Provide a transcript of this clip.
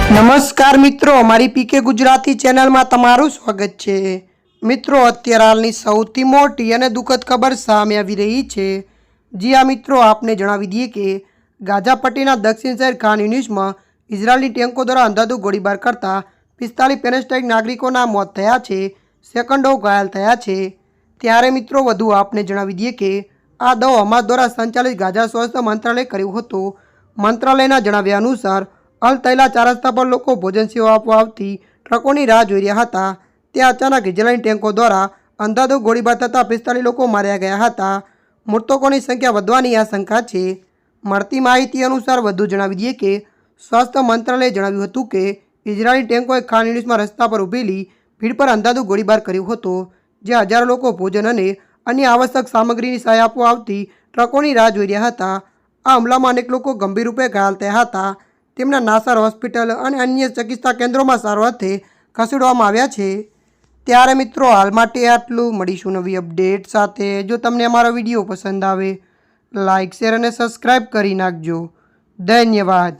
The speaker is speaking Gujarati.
નમસ્કાર મિત્રો, અમારી પીકે ગુજરાતી ચેનલમાં તમારું સ્વાગત છે। મિત્રો, અત્યારે હાલની સૌથી મોટી અને દુઃખદ ખબર સામે આવી રહી છે। જી આ મિત્રો, આપને જણાવી દઈએ કે ગાઝાપટ્ટીના દક્ષિણ શહેર ખાન યુનિસમાં ઇઝરાયલી ટેન્કો દ્વારા અંધાધૂંધ ગોળીબાર કરતા 45 પેલેસ્ટાઇન નાગરિકોના મોત થયા છે, સેકન્ડો ઘાયલ થયા છે। ત્યારે મિત્રો, વધુ આપને જણાવી દઈએ કે આ દાવો હમાસ દ્વારા સંચાલિત ગાઝા સ્વાસ્થ્ય મંત્રાલય કર્યો હતો। મંત્રાલયના જણાવ્યા અનુસાર અલ તૈલા 4 રસ્તા પર લોકો ભોજન સેવા આપવા આવતી ટ્રકોની રાહ જોઈ રહ્યા હતા। ત્યાં અચાનક ઇઝરાયલી ટેન્કો દ્વારા અંધાધૂંધ ગોળીબાર થતાં 45 લોકો માર્યા ગયા હતા। મૃતકોની સંખ્યા વધવાની આશંકા છે। મળતી માહિતી અનુસાર વધુ જણાવી દઈએ કે સ્વાસ્થ્ય મંત્રાલયે જણાવ્યું હતું કે ઇઝરાયલી ટેન્કોએ ખાન યુનિસમાં રસ્તા પર ઊભેલી ભીડ પર અંધાધૂંધ ગોળીબાર કર્યો હતો, જ્યાં હજારો લોકો ભોજન અને અન્ય આવશ્યક સામગ્રીની સહાય આપવા આવતી ટ્રકોની રાહ જોઈ રહ્યા હતા। આ હુમલામાં અનેક લોકો ગંભીર રૂપે ઘાયલ થયા હતા। તેમના નાસર હોસ્પિટલ અને અન્ય ચિકિત્સા કેન્દ્રોમાં સારવાર અર્થે ખસેડવામાં આવ્યા છે। ત્યારે મિત્રો, હાલ માટે આટલું। મળીશું નવી અપડેટ સાથે। જો તમને અમારો વિડીયો પસંદ આવે, લાઇક, શેર અને સબસ્ક્રાઈબ કરી નાખજો। ધન્યવાદ।